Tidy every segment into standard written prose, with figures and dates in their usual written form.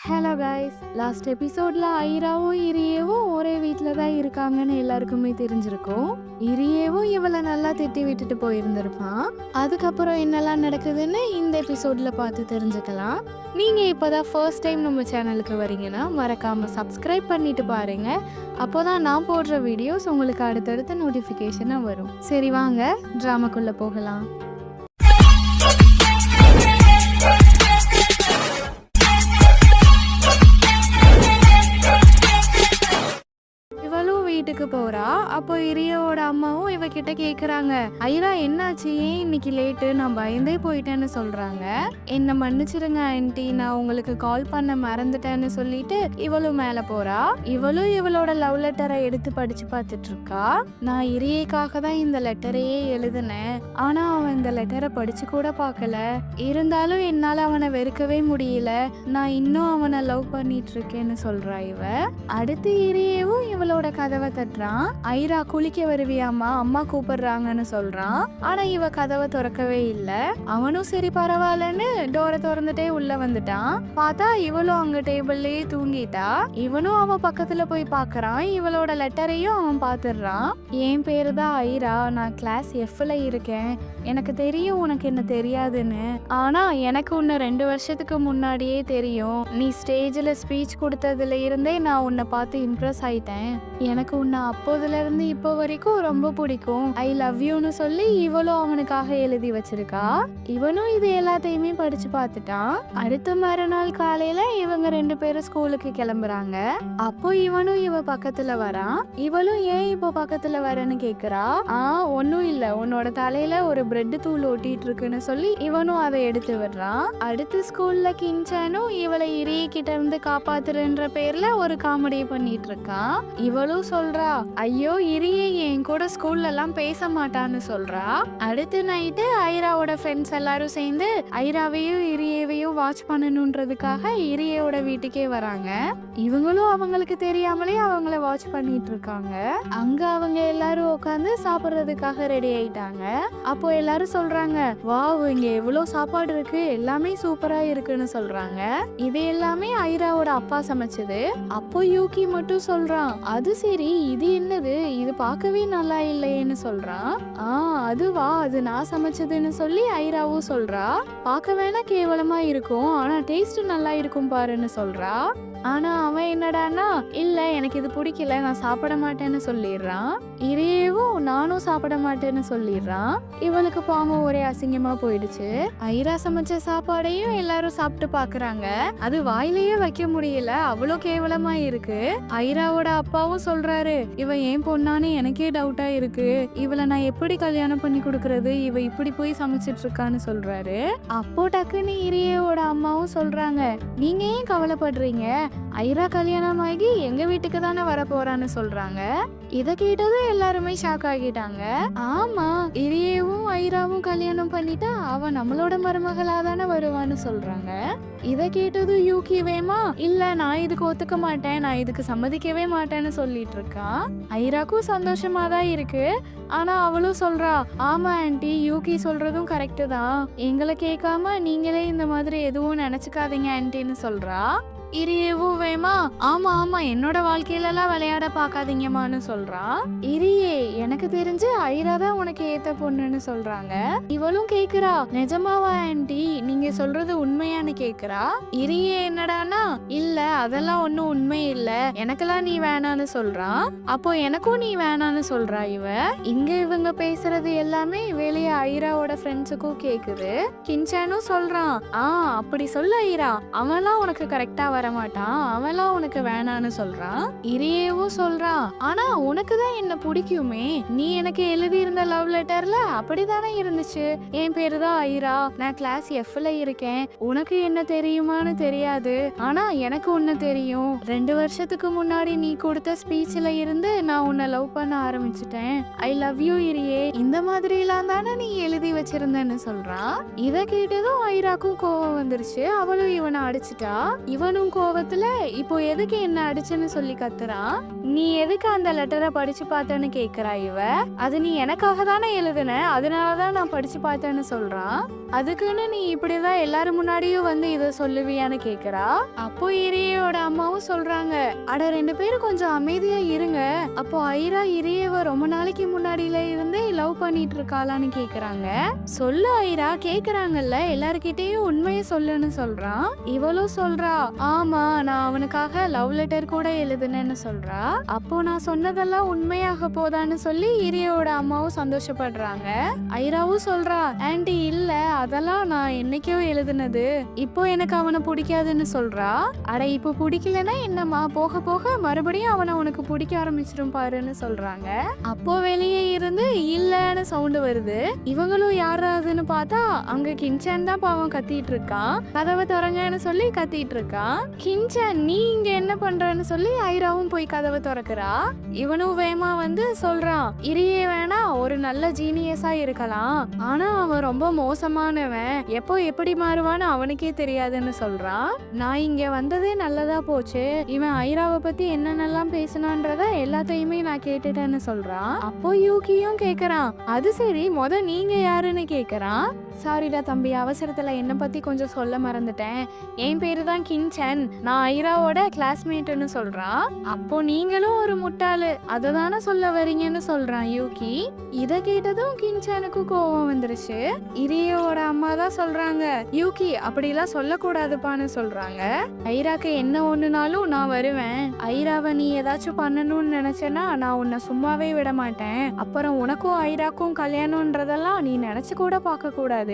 Hello guys, last எபிசோட்ல ஐராவும் இரியேவும் ஒரே வீட்டில் தான் இருக்காங்கன்னு எல்லாருக்குமே தெரிஞ்சிருக்கும். இரியேவும் இவளை நல்லா திட்டி விட்டுட்டு போயிருந்திருப்பான். அதுக்கப்புறம் என்னெல்லாம் நடக்குதுன்னு இந்த எபிசோட்ல பார்த்து தெரிஞ்சுக்கலாம். நீங்க இப்போதான் ஃபர்ஸ்ட் டைம் நம்ம சேனலுக்கு வரீங்கன்னா மறக்காம சப்ஸ்கிரைப் பண்ணிட்டு பாருங்க. அப்போதான் நான் போடுற வீடியோஸ் உங்களுக்கு அடுத்தடுத்த நோட்டிஃபிகேஷனாக வரும். சரி வாங்க ட்ராமாக்குள்ள போகலாம். வீட்டுக்கு போறா. அப்போ இரியோட அம்மாவும் இவகிட்ட கேக்குறாங்க, ஐரா என்னாச்சு, ஏன் இன்னைக்கு லேட்டு, நான் பயந்தே போயிட்டேன்னு சொல்றாங்க. என்ன மன்னிச்சிருங்க ஆன்ட்டி, நான் உங்களுக்கு கால் பண்ண மறந்துட்டேன்னு சொல்லிட்டு இவளும் மேல போறா. இவளும் இவளோட லவ் லெட்டரை எடுத்து படிச்சு பார்த்துட்டு இருக்கா. நான் இரியேக்காக தான் இந்த லெட்டரையே எழுதினேன், ஆனா அவன் இந்த லெட்டரை படிச்சு கூட பார்க்கல. இருந்தாலும் என்னால அவனை வெறுக்கவே முடியல, நான் இன்னும் அவனை லவ் பண்ணிட்டு இருக்கேன்னு சொல்றா இவ. அடுத்து இரியேவும் இவளோட கதவை தட்டுறான். ஐரா குளிக்க வருவியாமா, அம்மா கூப்பிடுறாங்கன்னு சொல்றான். ஆனா இவ கதவை திறக்கவே இல்ல. அவனும் சரி பரவாயில்லன்னு டோரை திறந்துட்டே உள்ள வந்துட்டான். பார்த்தா இவளும் அங்க டேபிள்லயே தூங்கிட்டா. இவனும் அவ பக்கத்துல போய் பாக்குறான். இவளோட லெட்டரையும் அவன் பாத்துடுறான். என் பேரு தான் ஐரா, நான் கிளாஸ் எஃப்ல இருக்கேன், எனக்கு தெரியும் உனக்கு என்ன தெரியாதுன்னு. ஆனா எனக்கு உன்னை 2 வருஷத்துக்கு முன்னாடியே தெரியும். நீ ஸ்டேஜ்ல ஸ்பீச் கொடுத்ததுல இருந்தே நான் உன்னை பார்த்து இம்ப்ரெஸ் ஆயிட்டேன். எனக்கு உன்னை அப்போதுல இருந்து இப்போ வரைக்கும் ரொம்ப பிடிக்கும், ஐ லவ் யூன்னு சொல்லி இவளும் அவனுக்காக எழுதி வச்சிருக்கா. இவனும் இது எல்லாத்தையுமே படிச்சு பார்த்துட்டான். அடுத்த மறுநாள் காலையில இவங்க 2 பேரும் ஸ்கூலுக்கு கிளம்புறாங்க. அப்போ இவனும் இவ பக்கத்துல வரான். இவளும் ஏன் இப்போ பக்கத்துல வரேன்னு கேக்குறா. ஒன்னும் இல்ல, உன்னோட தலையில ஒரு பிரெட் தூள் ஒட்டிட்டு இருக்குன்னு சொல்லி இவனும் அதை எடுத்து விடுறான். அடுத்து ஸ்கூல்ல கின்சானும் இவளை இரிய கிட்ட இருந்து காப்பாத்துறன்ற பேர்ல ஒரு காமெடி பண்ணிட்டு இருக்கான். இவளும் சொல்றா, ஐயோ இரியே என் கூட ஸ்கூல்ல எல்லாம் பேச மாட்டான்னு சொல்றா. அடுத்த நைட்டு ஐராவோட ஃப்ரெண்ட்ஸ் எல்லாரும் சேர்ந்து ஐராவையும் இரியேவையும் வாட்ச் பண்ணணுன்றதுக்காக இரியோட வீட்டுக்கே வராங்க. இவங்களும் அவங்களுக்கு தெரியாமலே அவங்கள வாட்ச் பண்ணிட்டு இருக்காங்க. அங்க அவங்க எல்லாரும் உட்காந்து சாப்பிடுறதுக்காக ரெடி ஆயிட்டாங்க. அப்போ எல்லாரும் சொல்றாங்க, வாவ் இங்க எவ்வளவு சாப்பாடு இருக்கு, எல்லாமே சூப்பரா இருக்குன்னு சொல்றாங்க. இது எல்லாமே ஐராவோட அப்பா சமைச்சது. அப்போ யூகி மட்டும் சொல்றான், அது சரி இது என்னது, இது பார்க்கவே நல்லா இல்லையேன்னு சொல்றான். அதுவா, அது நான் சமைச்சதுன்னு சொல்லி ஐராவும் சொல்றா. பார்க்க வேணா கேவலமா இருக்கும், ஆனா டேஸ்ட் நல்லா இருக்கும் பாருன்னு சொல்றா. ஆனா அவன் என்னடானா, இல்ல எனக்கு இது பிடிக்கல, நான் சாப்பிட மாட்டேன்னு சொல்லிடுறான். இரியேவும் நானும் சாப்பிட மாட்டேன்னு சொல்லிடுறான். இவளுக்கு பாவம் ஒரே அசிங்கமா போயிடுச்சு. ஐரா சமைச்ச சாப்பாடையும் எல்லாரும் சாப்பிட்டு பாக்குறாங்க. அது வாயிலேயே வைக்க முடியல, அவ்வளோ கேவலமா இருக்கு. ஐராவோட அப்பாவும் சொல்றாரு, இவ ஏன் பொண்ணான்னு எனக்கே டவுட்டா இருக்கு, இவளை நான் எப்படி கல்யாணம் பண்ணி கொடுக்கறது, இவ இப்படி போய் சமைச்சிட்டு இருக்கான்னு சொல்றாரு. அப்போ டக்குன்னு இரியோட அம்மாவும் சொல்றாங்க, நீங்க ஏன் கவலைப்படுறீங்க, ஐரா கல்யாணம் ஆகி எங்க வீட்டுக்கு தானே வர போறான்னு சொல்றாங்க. இத கேட்டதும் எல்லாருமே ஷாக் ஆகிட்டாங்க. ஆமா, இரியேவும் ஐராவும் கல்யாணம் பண்ணிட்டா அவ நம்மளோட மருமகளா தானே வருவான்னு சொல்றாங்க. இத கேட்டதும் யூகி வேமா, இல்ல நான் இதுக்கு ஒத்துக்க மாட்டேன், நான் இதுக்கு சம்மதிக்கவே மாட்டேன்னு சொல்லிட்டு இருக்கான். ஐராக்கும் சந்தோஷமா தான் இருக்கு. ஆனா அவளும் சொல்றா, ஆமா ஆன்ட்டி, யூகி சொல்றதும் கரெக்டு தான், எங்களை கேட்காம நீங்களே இந்த மாதிரி எதுவும் நினைச்சுக்காதீங்க ஆன்ட்டின்னு சொல்றா. இரியேவும் வேமா, ஆமா ஆமா என்னோட வாழ்க்கையில எல்லாம் விளையாட பாக்காதீங்கம்மான்னு சொல்றா. இரியே, எனக்கு தெரிஞ்சு ஐரா தான் உனக்கு ஏத்த பொண்ணுன்னு சொல்றாங்க. இவளும் கேக்குறா, நிஜமாவா ஆன்ட்டி, நீங்க சொல்றது உண்மையான்னு கேக்குறா. இரியே என்னடானா, இல்ல அதெல்லாம் ஒன்னும் உண்மை இல்ல, எனக்கெல்லாம் நீ வேணான்னு சொல்றான். அப்போ எனக்கும் நீ வேணான்னு சொல்றா இவ. இங்க இவங்க பேசுறது எல்லாமே வெளியே ஐராவோட ஃப்ரெண்ட்ஸுக்கும் கேக்குது. கின்சானும் சொல்றான், அப்படி சொல்ல ஐரா, அவன்லாம் உனக்கு கரெக்டா வரமாட்டான், அவெல்லாம் உனக்கு வேணான்னு சொல்றான். இரியேவும் சொல்றான், ஆனா உனக்கு தான் என்ன பிடிக்குமே, நீ எனக்கு எழுதி இருந்த லவ் லெட்டர்ல அப்படிதானே இருந்துச்சு, என் பேரு தான் ஐரா, நான் கிளாஸ் எஃப்ல இருக்கேன், உனக்கு என்ன தெரியுமான்னு தெரியாது, ஆனா எனக்கு உன்னை தானே தெரியும். 2 வருஷத்துக்கு முன்னாடி நீ கொடுத்த ஸ்பீச்ல இருந்து நான் உன்னை லவ் பண்ண ஆரம்பிச்சிட்டேன். ஐ லவ் யூ இரியே, இந்த மாதிரி எல்லாம் தானே நீ எழுதி வச்சிருந்தேன்னு சொல்றான். இத கேட்டதும் ஐராக்கும் கோவம் வந்துருச்சு. அவளும் இவனை அடிச்சிட்டா. இவனும் கோவத்துல இப்போ எதுக்கு என்ன அடிச்சுன்னு சொல்லி கத்துறான். நீ எதுக்கு அந்த லெட்டரை படிச்சு பார்த்தேன்னு கேக்குறா இவ. அது நீ எனக்காக தானே எழுதுன, அதனாலதான் நான் படிச்சு பார்த்தேன்னு சொல்றான். அதுக்குன்னு நீ இப்படிதான் எல்லாரும் முன்னாடியும் வந்து இத சொல்லுவியான்னு கேக்குறா. அப்போ இரியோட அம்மாவும் சொல்றாங்க, அட 2 பேரும் கொஞ்சம் அமைதியா இருங்க. அப்போ ஐரா இரியவ ரொம்ப நாளைக்கு முன்னாடியில இருந்தே லவ் பண்ணிட்டு இருக்காளான்னு கேக்குறாங்க. சொல்லு ஐரா, கேக்குறாங்கல்ல, எல்லார்கிட்டயும் உண்மையை சொல்லுன்னு சொல்றான். இவளும் சொல்றா, ஆமா நான் அவனுக்காக லவ் லெட்டர் கூட எழுதுனேன்னு சொல்றா. அப்போ நான் சொன்னதெல்லாம் உண்மையாக போதான்னு சொல்லி இரியோட அம்மாவும் சந்தோஷப்படுறாங்க. ஐராவும் சொல்றா, ஆண்டி இல்ல, அதெல்லாம் நான் என்னைக்கோ எழுதுனது, இப்போ எனக்கு அவனை பிடிக்காதுன்னு சொல்றா. அட இப்போ பிடிக்கலன்னா என்னம்மா, போக போக மறுபடியும் அவனை உனக்கு பிடிக்க ஆரம்பிச்சிடும் பாருன்னு சொல்றாங்க. அப்போ வெளியே இருந்து இல்லன்னு சவுண்ட் வருது. இவங்களும் யாராவதுன்னு பார்த்தா அங்க கின்சான் தான் பாவம் கத்திட்டு இருக்கான். கதவை திறங்கன்னு சொல்லி கத்திட்டு இருக்கான். கின்சான் நீ இங்க என்ன பண்றன்னு சொல்லி ஐராவும் போய் கதவை திறக்கிறா. இவனும் வேமா வந்து சொல்றான், இரியே வேணா ஒரு நல்ல ஜீனியஸா இருக்கலாம், ஆனா அவன் ரொம்ப மோசமானவன், எப்போ எப்படி மாறுவான்னு அவனுக்கே தெரியாதுன்னு சொல்றான். நான் இங்க வந்ததே நல்லதா போச்சு, இவன் ஐராவை பத்தி என்னென்னலாம் பேசினான்றத எல்லாத்தையுமே நான் கேட்டுட்டேன்னு சொல்றான். அப்போ யூகியும் கேக்குறான், அது சரி நீங்க யாருன்னு கேக்குறான். சாரிடா தம்பி, அவசரத்துல என்ன பத்தி கொஞ்சம் சொல்ல மறந்துட்டேன், என் பேரு தான் கின்சான், நான் ஐராவோட கிளாஸ்மேட்னு சொல்றான். அப்போ நீங்களும் ஒரு முட்டாளு, அததானே சொல்ல வரீங்கன்னு சொல்றான் யூகி. இத கேட்டதும் கின்சானுக்கு கோவம் வந்துருச்சு. இரியோட அம்மா தான் சொல்றாங்க, யூகி அப்படிலாம் சொல்லக்கூடாதுப்பான்னு சொல்றாங்க. ஐராக்கு என்ன ஒண்ணுனாலும் நான் வருவேன், ஐராவை நீ ஏதாச்சும் பண்ணணும்னு நினைச்சேன்னா நான் உன்னை சும்மாவே விட மாட்டேன், அப்புறம் உனக்கும் ஐராக்கும் கல்யாணம்ன்றதெல்லாம் நீ நினைச்சு கூட பார்க்க கூடாது,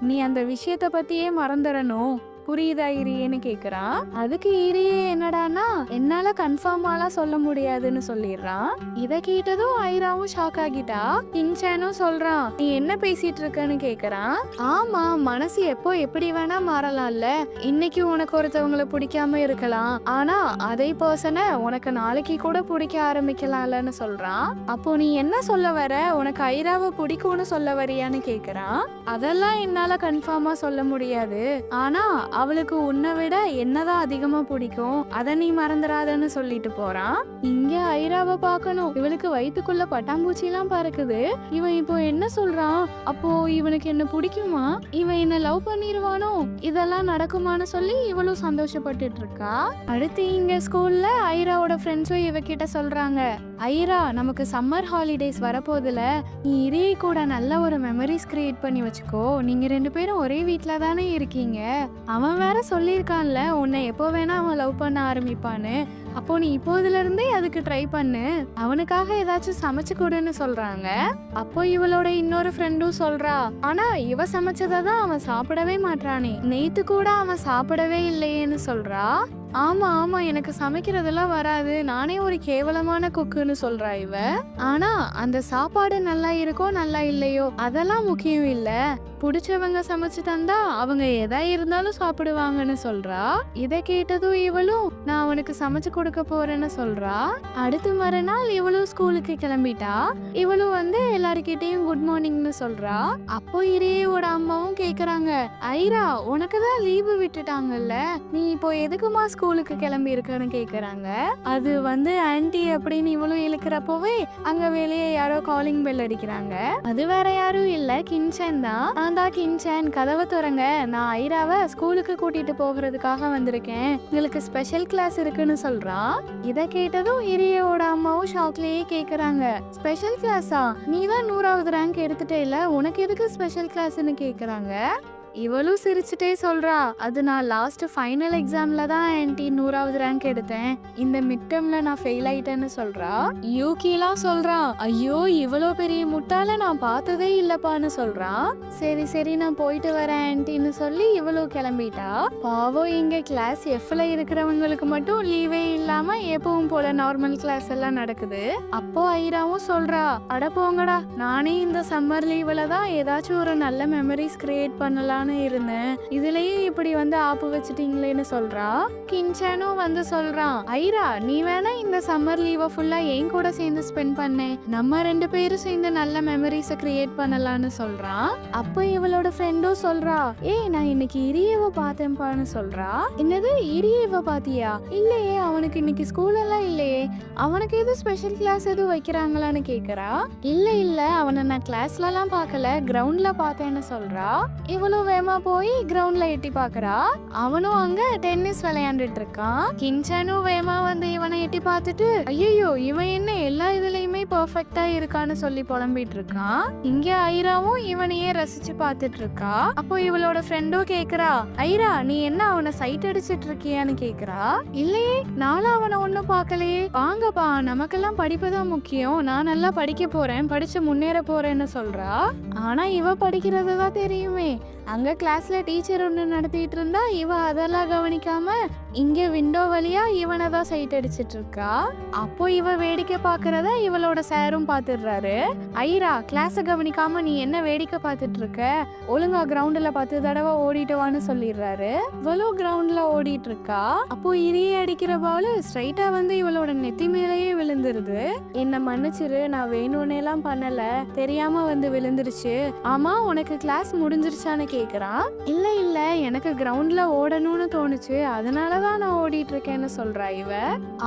நீ அந்த விஷயத்த பத்தியே மறந்துடணும், புரியுதா இரியேன்னு கேக்குறான். அதுக்கு இரியே என்னடானா என்னால கன்ஃபார்மாலாம் சொல்ல முடியாதுன்னு சொல்லிடுறான். இத கேட்டதும் ஐராவும் ஷாக் ஆகிட்டா. கின்சானும் சொல்றான், நீ என்ன பேசிட்டு இருக்கன்னு கேக்குறான். ஆமா, மனசு எப்போ எப்படி வேணா மாறலாம்ல, இன்னைக்கு உனக்கு ஒருத்தவங்களை பிடிக்காம இருக்கலாம், ஆனா அதே பர்சனை உனக்கு நாளைக்கு கூட பிடிக்க ஆரம்பிக்கலாம்லன்னு சொல்றான். அப்போ நீ என்ன சொல்ல வர, உனக்கு ஐராவை பிடிக்கும்னு சொல்ல வரியான்னு கேக்குறான். அதெல்லாம் என்னால கன்ஃபார்மா சொல்ல முடியாது, ஆனா அவளுக்கு உன்னை விட என்னதான் அதிகமா பிடிக்கும், அத நீ மறந்துடாதன்னு சொல்லிட்டு போறான். இங்க ஐராவை பார்க்கணும், இவளுக்கு வயிற்றுக்குள்ள பட்டாம்பூச்சி எல்லாம் பறக்குது. இவன் இப்போ என்ன சொல்றான், அப்போ இவனுக்கு என்ன பிடிக்குமா, இவன் என்ன லவ் பண்ணிருவானோ, இதெல்லாம் நடக்குமான்னு சொல்லி இவளும் சந்தோஷப்பட்டுட்டு இருக்கா. அடுத்து இங்க ஸ்கூல்ல ஐராவோட ஃப்ரெண்ட்ஸும் இவகிட்ட சொல்றாங்க, ஐரா நமக்கு சம்மர் ஹாலிடேஸ் வரப்போதுல, நீ இரியை கூட நல்ல ஒரு மெமரிஸ் கிரியேட் பண்ணி வச்சுக்கோ, நீங்க 2 பேரும் ஒரே வீட்டுல தானே இருக்கீங்க, அவன் வேற சொல்லியிருக்கான்ல உன்னை எப்போ வேணா அவன் லவ் பண்ண ஆரம்பிப்பான்னு, அப்போ நீ இப்போதுல இருந்தே அதுக்கு ட்ரை பண்ணு, அவனுக்காக ஏதாச்சும் சமைச்சு கொடுன்னு சொல்றாங்க. அப்போ இவளோட இன்னொரு ஃப்ரெண்டும் சொல்றா, ஆனா இவ சமைச்சதை தான் அவன் சாப்பிடவே மாட்டானே, நேத்து கூட அவன் சாப்பிடவே இல்லையேன்னு சொல்றா. ஆமா ஆமா, எனக்கு சமைக்கிறதெல்லாம் வராது, நானே ஒரு கேவலமான குக்குன்னு சொல்றா இவ. ஆனா அந்த சாப்பாடு நல்லா இருக்கோ நல்லா இல்லையோ அதெல்லாம் முக்கியம் இல்ல, பிடிச்சவங்க சமைச்சு தந்தா அவங்க எதா இருந்தாலும் சாப்பிடுவாங்கன்னு சொல்றா. இதை கேட்டதும் இவளும் நான் அவனுக்கு சமைச்சு கொடுக்க போறேன்னு சொல்றா. அடுத்த மறுநாள் இவளும் ஸ்கூலுக்கு கிளம்பிட்டா. இவளும் வந்து எல்லாருக்கிட்டையும் குட் மார்னிங்னு சொல்றா. அப்போ இரியோட அம்மாவும் கேக்குறாங்க, ஐரா உனக்கு தான் லீவு விட்டுட்டாங்கல்ல, நீ இப்போ எதுக்குமா ஸ்கூலுக்கு கிளம்பி இருக்கன்னு கேக்குறாங்க. அது வந்து ஆன்டி அப்படின்னு இவளும் இழுக்கிறப்பவே அங்க வெளியே யாரோ காலிங் பெல் அடிக்கிறாங்க. அது வேற யாரும் இல்ல, கின்சான் தான். நான் தான் கின்சான், கதவை திறங்க, நான் ஐராவை ஸ்கூலுக்கு கூட்டிட்டு போகிறதுக்காக வந்திருக்கேன், உங்களுக்கு ஸ்பெஷல் கிளாஸ் இருக்குன்னு சொல்றான். இத கேட்டதும் இரியோட அம்மாவும் ஷாக்லயே கேக்குறாங்க, ஸ்பெஷல் கிளாஸா, நீ தான் 100வது ரேங்க் எடுத்துட்டேல, உனக்கு எதுக்கு ஸ்பெஷல் கிளாஸ்ன்னு கேக்குறாங்க. இவளும் சிரிச்சுட்டே சொல்றா, அது நான் லாஸ்ட் ஃபைனல் எக்ஸாம்ல தான் ஆன்டி 100வது ரேங்க் எடுத்தேன், இந்த மிட் டர்ம்ல நான் ஃபெயில் ஆயிட்டேன்னு சொல்றா. யூகிலாம் சொல்றான், ஐயோ இவ்வளோ பெரிய முட்டாள நான் பார்த்ததே இல்லப்பான்னு சொல்றான். சரி சரி நான் போயிட்டு வரேன் ஆன்டின்னு சொல்லி இவளும் கிளம்பிட்டா. பாவம் இங்க கிளாஸ் எஃப்ல இருக்கிறவங்களுக்கு மட்டும் லீவே இல்லாம எப்பவும் போல நார்மல் கிளாஸ் எல்லாம் நடக்குது. அப்போ ஐராவும் சொல்றா, அட போங்கடா, நானே இந்த சம்மர் லீவ்ல தான் ஏதாச்சும் ஒரு நல்ல மெமரிஸ் கிரியேட் பண்ணலாம் தானே இருந்தேன், இதுலயும் இப்படி வந்து ஆப்பு வச்சுட்டீங்களேன்னு சொல்றா. கின்சானும் வந்து சொல்றான், ஐரா நீ வேணா இந்த சம்மர் லீவை ஃபுல்லா என் கூட சேர்ந்து ஸ்பெண்ட் பண்ணேன், நம்ம 2 பேரும் சேர்ந்து நல்ல மெமரிஸை கிரியேட் பண்ணலாம்னு சொல்றான். அப்போ இவளோட ஃப்ரெண்டும் சொல்றா, ஏய் நான் இன்னைக்கு இரியவை பார்த்தேன்பான்னு சொல்றா. என்னது இரியவை பாத்தியா? இல்லையே, அவனுக்கு இன்னைக்கு ஸ்கூல் எல்லாம் இல்லையே, அவனுக்கு எதுவும் ஸ்பெஷல் கிளாஸ் எதுவும் வைக்கிறாங்களான்னு கேக்குறா. இல்ல அவனை நான் கிளாஸ்லலாம் பார்க்கல, கிரவுண்ட்ல பார்த்தேன்னு சொல்றா. இவளும் வேமா போய் கிரவுண்ட்ல எட்டி பாக்குறா. அவனும் அங்க டென்னிஸ் விளையாண்டுட்டு இருக்கான். கின்சானும் வேமா வந்து இவனை எட்டி பார்த்துட்டு, ஐயோ இவன் என்ன எல்லா இதுலயுமே பெர்ஃபெக்ட்டா இருக்கான்னு சொல்லி புலம்பிட்டு இருக்கான். இங்க ஐராவும் இவனையே ரசிச்சு பார்த்துட்டு இருக்கா. அப்போ இவளோட ஃப்ரெண்டும் கேக்குறா, ஐரா நீ என்ன அவனை சைட் அடிச்சிட்டு இருக்கியான்னு கேக்குறா. இல்லையே, நானும் அவனை ஒன்னும் பார்க்கலையே, வாங்கப்பா நமக்கெல்லாம் படிப்பு தான் முக்கியம், நான் நல்லா படிக்க போறேன், படிச்சு முன்னேற போறேன்னு சொல்றா. ஆனா இவ படிக்கிறது தான் தெரியுமே. அங்க கிளாஸ்ல டீச்சர் ஒன்று நடத்திட்டு இருந்தா இவ அதெல்லாம் கவனிக்காம இங்க விண்டோ வழியா இவனை தான் சைட் அடிச்சிட்டு இருக்கா. அப்போ இவ வேடிக்கை பாக்குறத இவளோட சாரும் பாத்துடுறாரு. ஐரா கிளாஸ கவனிக்காம நீ என்ன வேடிக்கை பார்த்துட்டு இருக்க, ஒழுங்கா கிரவுண்ட்ல 10 தடவை ஓடிட்டு வான்னு சொல்லிடுறாரு. இவளும் கிரவுண்ட்ல ஓடிட்டு இருக்கா. அப்போ இரிய அடிக்கிற பால் ஸ்ட்ரைட்டா வந்து இவளோட நெத்தி மேலேயே விழுந்துருது. என்ன மன்னிச்சிரு, நான் வேணும்னே எல்லாம் பண்ணல, தெரியாம வந்து விழுந்துருச்சு. ஆமா உனக்கு கிளாஸ் முடிஞ்சிருச்சான்னு கேக்குறான். இல்ல எனக்கு கிரவுண்ட்ல ஓடணும்னு தோணுச்சு, அதனாலதான் நான் ஓடிட்டு இருக்கேன்னு சொல்றா இவ.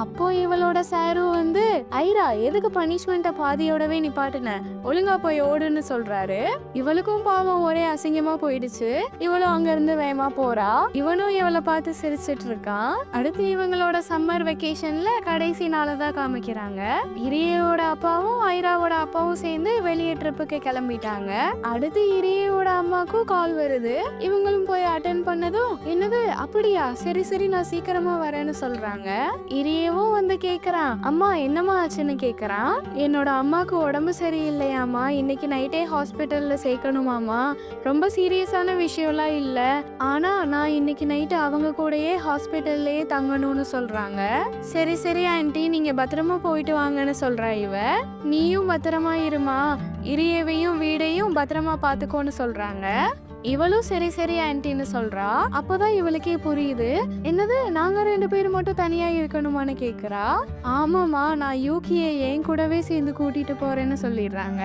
அப்போ இவளோட சாரும் வந்து, ஐரா எதுக்கு பனிஷ்மெண்ட்டை பாதியோடவே நிப்பாட்டுன, ஒழுங்கா போய் ஓடுன்னு சொல்றாரு. இவளுக்கும் பாவம் ஒரே அசிங்கமா போயிடுச்சு. இவளும் அங்க இருந்து வேகமா போறா. இவனும் இவளை பார்த்து சிரிச்சிட்டு இருக்கான். அடுத்து இவங்களோட சம்மர் வெக்கேஷன்ல கடைசி நாளதான் காமிக்கிறாங்க. இரியோட அப்பாவும் ஐராவோட அப்பாவும் சேர்ந்து வெளியே ட்ரிப்புக்கு கிளம்பிட்டாங்க. அடுத்து இரியோட அம்மாக்கும் கால் வருது. இவங்களும் போய் அட்டென்ட் பண்ணதும், என்னது அப்படியா, சரி நான் சீக்கிரமா வரேன்னு சொல்றாங்க. இரியவும் வந்து கேக்குறான், அம்மா என்னம்மா ஆச்சுன்னு கேக்குறான். என்னோட அம்மாக்கு உடம்பு சரியில்லையாமா, இன்னைக்கு நைட்டே ஹாஸ்பிட்டல்ல சேர்க்கணுமாமா, ரொம்ப சீரியஸான விஷயம்லாம் இல்ல, ஆனா நான் இன்னைக்கு நைட்டு அவங்க கூடயே ஹாஸ்பிட்டல்லே தங்கணும்னு சொல்றாங்க. சரி ஆன்ட்டி நீங்க பத்திரமா போயிட்டு வாங்கன்னு சொல்றா இவ. நீயும் பத்திரமா இருமா, இரியவையும் வீடையும் பத்திரமா பாத்துக்கோன்னு சொல்றாங்க. இவளும் சரி ஆன்ட்டின்னு சொல்றா. அப்போதான் இவளுக்கே புரியுது, என்னது நாங்க 2 பேரும் மட்டும் தனியா இருக்கணுமான்னு கேக்குறா. ஆமாமா, நான் யூகியை என் கூடவே சேர்ந்து கூட்டிட்டு போறேன்னு சொல்லிடுறாங்க.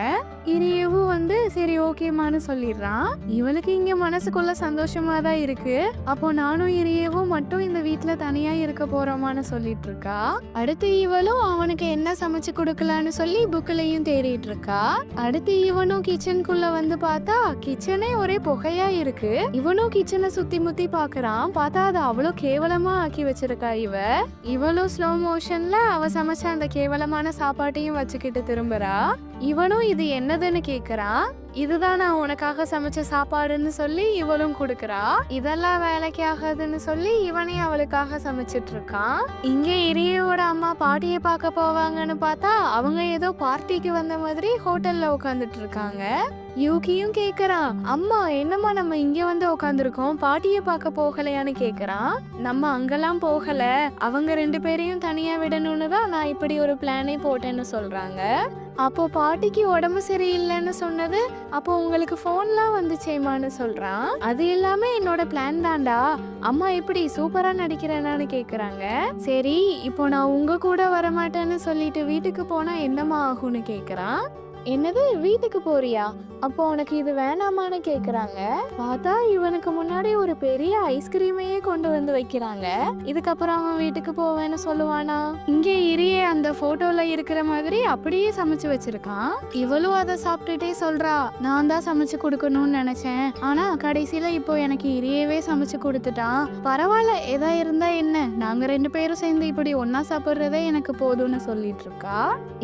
இரியவும் வந்து சரி ஓகேமான்னு சொல்லிடுறான். இவளுக்கு இங்க மனசுக்குள்ள சந்தோஷமா தான் இருக்கு. அப்போ நானும் இரியவும் மட்டும் இந்த வீட்டுல தனியா இருக்க போறோமான்னு சொல்லிட்டு இருக்கா. அடுத்து இவளும் அவனுக்கு என்ன சமைச்சு கொடுக்கலான்னு சொல்லி புக்லையும் தேடிட்டு இருக்கா. அடுத்து இவனும் கிச்சனுக்குள்ள வந்து பார்த்தா கிச்சனே ஒரே புகையா இருக்கு. இவனும் கிச்சனை சுத்தி முத்தி பாக்குறான். பார்த்தா அது அவ்வளோ கேவலமா ஆக்கி வச்சிருக்கா இவ. இவளும் ஸ்லோ மோஷன்ல அவ சமைச்ச அந்த கேவலமான சாப்பாட்டையும் வச்சுக்கிட்டு திரும்புறா. இவனும் இது என்னதுன்னு கேக்குறான். இதுதான் நான் உனக்காக சமைச்ச சாப்பாடுன்னு சொல்லி இவளும் கொடுக்கறா. இதெல்லாம் வேலைக்கு ஆகாதுன்னு சொல்லி இவனே அவளுக்காக சமைச்சிட்டு இருக்கான். இங்க இரியோட அம்மா பாட்டியை பார்க்க போவாங்கன்னு பார்த்தா அவங்க ஏதோ பார்ட்டிக்கு வந்த மாதிரி ஹோட்டல்ல உட்காந்துட்டு இருக்காங்க. யூகியும் கேக்குறான், அம்மா என்னம்மா நம்ம இங்க வந்து உட்காந்துருக்கோம், பாட்டியை பார்க்க போகலையான்னு கேக்குறான். நம்ம அங்கெல்லாம் போகல, அவங்க 2 பேரையும் தனியா விடணும்னு தான் நான் இப்படி ஒரு பிளானே போட்டேன்னு சொல்றாங்க. அப்போ பாட்டிக்கு உடம்பு சரியில்லைன்னு சொன்னது, அப்போ உங்களுக்கு போன்லாம் வந்துச்சேமான்னு சொல்றான். அது எல்லாமே என்னோட பிளான் தான்டா, அம்மா எப்படி சூப்பரா நடிக்கிறேனான்னு கேக்குறாங்க. சரி இப்போ நான் உங்க கூட வரமாட்டேன்னு சொல்லிட்டு வீட்டுக்கு போனா என்னம்மா ஆகும்னு கேக்குறான். என்னது வீட்டுக்கு போறியா, அப்போ உனக்கு இது வேணாமான்னு கேக்குறாங்க. பார்த்தா இவனுக்கு முன்னாடி ஒரு பெரிய ஐஸ்கிரீமையே கொண்டு வந்து வைக்கிறாங்க. இதுக்கப்புறம் அவன் வீட்டுக்கு போவேன்னு சொல்லுவானா? இங்க இரியே அந்த போட்டோல இருக்கிற மாதிரி அப்படியே சமைச்சு வச்சிருக்கான். இவளும் அதை சாப்பிட்டுட்டே சொல்றா, நான் தான் சமைச்சு கொடுக்கணும்னு நினைச்சேன், ஆனா கடைசியில இப்போ எனக்கு இரியவே சமைச்சு கொடுத்துட்டான், பரவாயில்ல எதா இருந்தா என்ன, நாங்க 2 பேரும் சேர்ந்து இப்படி ஒன்னா சாப்பிடுறதே எனக்கு போதும்னு சொல்லிட்டு இருக்கா.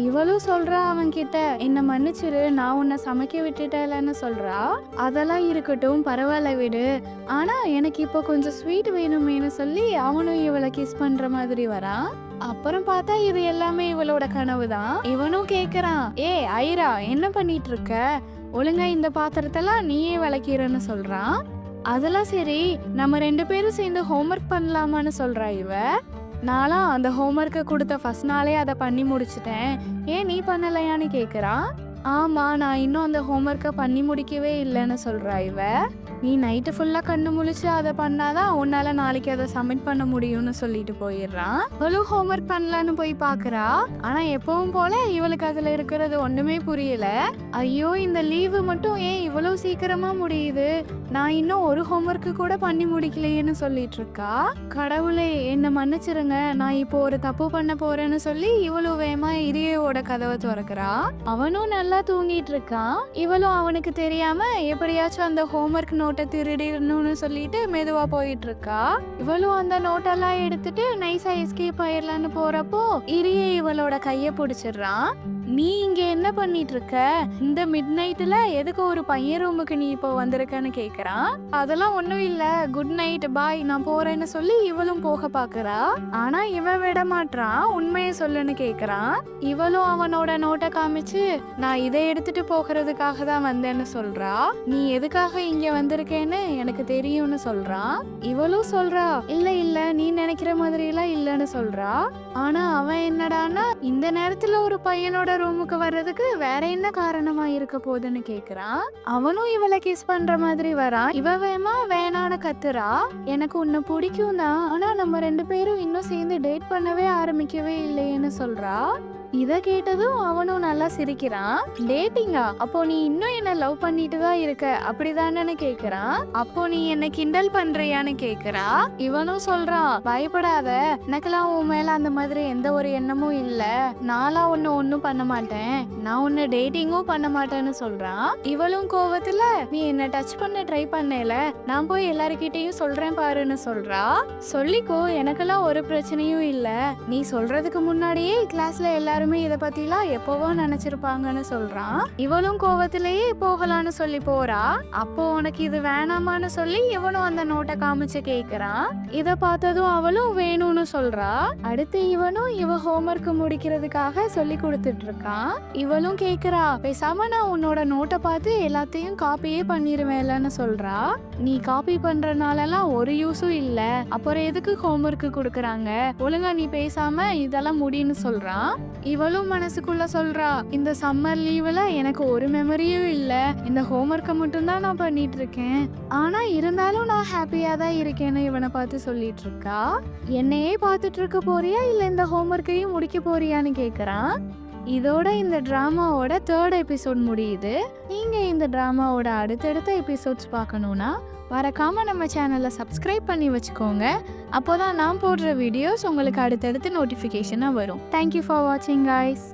இவளும் சொல்றா அவன் கிட்ட, என்ன மன்னிச்சிரு, நான் உன்னை சமைக்க விட்டுட்டேன்னு சொல்றா. அதெல்லாம் இருக்கட்டும் பரவாயில்ல விடு, ஆனா எனக்கு இப்போ கொஞ்சம் ஸ்வீட் வேணுமேனு சொல்லி அவனும் இவளை கிஸ் பண்ற மாதிரி வரான். அப்புறம் பார்த்தா இது எல்லாமே இவளோட கனவு தான். இவனும் கேக்குறான், ஏ ஐரா என்ன பண்ணிட்டு இருக்க, ஒழுங்கா இந்த பாத்திரத்தெல்லாம் நீயே விளக்கிறன்னு சொல்றான். அதெல்லாம் சரி நம்ம 2 பேரும் சேர்ந்து ஹோம்ஒர்க் பண்ணலாமான்னு சொல்றா இவ. நானும் அந்த ஹோம்ஒர்க்கை கொடுத்த ஃபர்ஸ்ட் நாளே அதை பண்ணி முடிச்சிட்டேன், ஏன் நீ பண்ணலையான்னு கேக்குறான். ஆமா, நான் இன்னும் அந்த ஹோம்ஒர்க்கை பண்ணி முடிக்கவே இல்லைன்னு சொல்றா இவ. நீ நைட்டு ஃபுல்லா கண்ணு முழிச்சு அதை பண்ணாதான் உன்னால நாளைக்கு அதை சப்மிட் பண்ண முடியும்னு சொல்லிட்டு போயிடுறான். இவளும் ஹோம்ஒர்க் பண்ணலான்னு போய் பாக்குறா. ஆனா எப்பவும் போல இவளுக்கு அதுல இருக்கிறது ஒண்ணுமே புரியல. ஐயோ, இந்த லீவு மட்டும் ஏன் இவ்வளவு சீக்கிரமா முடியுது, நான் இன்னும் ஒரு ஹோம்ஒர்க்கு கூட பண்ணி முடிக்கலையேன்னு சொல்லிட்டு இருக்கா. கடவுளே என்ன மன்னிச்சிருங்க, நான் இப்போ ஒரு தப்பு பண்ண போறேன்னு சொல்லி இவளும் வேகமா இரியோட கதவை திறக்கிறா. அவனும் நல்லா தூங்கிட்டு இருக்கான். இவளும் அவனுக்கு தெரியாம எப்படியாச்சும் அந்த ஹோம்ஒர்க் நோட்டை திருடிடணும்னு சொல்லிட்டு மெதுவா போயிட்டு இருக்கா. இவளும் அந்த நோட்டெல்லாம் எடுத்துட்டு நைஸா எஸ்கேப் ஆயிடலான்னு போறப்போ இரியே இவளோட கைய பிடிச்சிடுறான். நீ இங்க என்ன பண்ணிட்டு இருக்க, இந்த மிட் நைட்ல எதுக்கு ஒரு பையன் ரூமுக்கு நீ இப்போ வந்திருக்கன்னு கேக்குறான். அதெல்லாம் ஒண்ணும் இல்ல, குட் நைட் பாய், நான் போறேன்னு சொல்லி இவளும் போக பாக்குறா. ஆனா இவன் விட மாட்டான், உண்மையை சொல்லுன்னு கேக்குறான். இவளும் அவனோட நோட்டை காமிச்சு நான் இதை எடுத்துட்டு போகிறதுக்காக தான் வந்தேன்னு சொல்றா. நீ எதுக்காக இங்க வந்திருக்கேன்னு எனக்கு தெரியும்னு சொல்றான். இவளும் சொல்றா, இல்ல இல்ல நீ நினைக்கிற மாதிரி எல்லாம் இல்லன்னு சொல்றா. ஆனா அவன் என்னடானா இந்த நேரத்துல ஒரு பையனோட ரூமுக்கு வர்றதுக்கு வேற என்ன காரணமா இருக்க போகுதுன்னு கேக்குறான். அவனும் இவளை கிஸ் பண்ற மாதிரி வரான். இவ வேமா வேணான்னு கத்துறா. எனக்கு உன்னை பிடிக்கும் தான், ஆனா நம்ம 2 பேரும் இன்னும் சேர்ந்து டேட் பண்ணவே ஆரம்பிக்கவே இல்லையேன்னு சொல்றா. இத கேட்டதும் அவனும் நல்லா சிரிக்கிறான். டேட்டிங்கா, அப்போ நீ இன்னும் என்ன லவ் பண்ணிட்டு தான் இருக்க அப்படிதானு கேக்குறான். அப்போ நீ என்ன கிண்டல் பண்றியான்னு கேக்குறா. இவனும் சொல்றான், பயப்படாத, எனக்கெல்லாம் உன் மேல அந்த மாதிரி எந்த ஒரு எண்ணமும் இல்ல, நான்லாம் ஒன்னும் பண்ண மாட்டேன், நான் உன்னை டேட்டிங்கும் பண்ண மாட்டேன்னு சொல்றான். இவளும் கோவத்துல, நீ என்ன டச் பண்ண ட்ரை பண்ணல, நான் போய் எல்லாருக்கிட்டையும் சொல்றேன் பாருன்னு சொல்றா. சொல்லிக்கோ, எனக்கெல்லாம் ஒரு பிரச்சனையும் இல்ல, நீ சொல்றதுக்கு முன்னாடியே கிளாஸ்ல எல்லாருமே இத பத்திலாம் எப்பவோ நினைச்சிருப்பாங்கன்னு சொல்றான். இவளும் கோவத்திலேயே போகலான்னு சொல்லி போறா. அப்போ உனக்கு இது வேணாமான்னு சொல்லி இவனும் அந்த நோட்டை காமிச்சு கேக்குறான். இத பார்த்ததும் அவளும் வேணும்னு சொல்றா. அடுத்து இவனும் இவ ஹோம்ஒர்க் முடிக்கிறதுக்காக சொல்லி கொடுத்துட்டு இருக்கான். இவளும் கேக்குறா, பேசாம நான் உன்னோட நோட்டை பார்த்து எல்லாத்தையும் காப்பியே பண்ணிருவேன்லன்னு சொல்றா. நீ காப்பி பண்றதுனாலலாம் ஒரு யூஸும் இல்ல, அப்புறம் எதுக்கு ஹோம்ஒர்க் கொடுக்கறாங்க, ஒழுங்கா நீ பேசாம இதெல்லாம் முடின்னு சொல்றான். இவளும் மனசுக்குள்ள சொல்றா, இந்த சம்மர் லீவ்ல எனக்கு ஒரு மெமரியும் இல்ல, இந்த ஹோம்ஒர்க்கை மட்டும் தான் நான் பண்ணிட்டு இருக்கேன், ஆனா இருந்தாலும் நான் ஹாப்பியா தான் இருக்கேன்னு இவனை பார்த்து சொல்லிட்டு இருக்கா. என்னையே பார்த்துட்டு இருக்க போறியா இல்ல இந்த ஹோம்ஒர்க்கையும் முடிக்க போறியான்னு கேக்குறான். இதோட இந்த டிராமாவோட 3rd எபிசோட் முடியுது. நீங்க இந்த டிராமாவோட அடுத்தடுத்த எபிசோட்ஸ் பார்க்கணும்னா மறக்காம நம்ம சேனலை சப்ஸ்கிரைப் பண்ணி வச்சுக்கோங்க. அப்போதான் நான் போடுற வீடியோஸ் உங்களுக்கு அடுத்தடுத்து நோட்டிஃபிகேஷனாக வரும். தேங்க்யூ ஃபார் வாட்சிங் கைஸ்.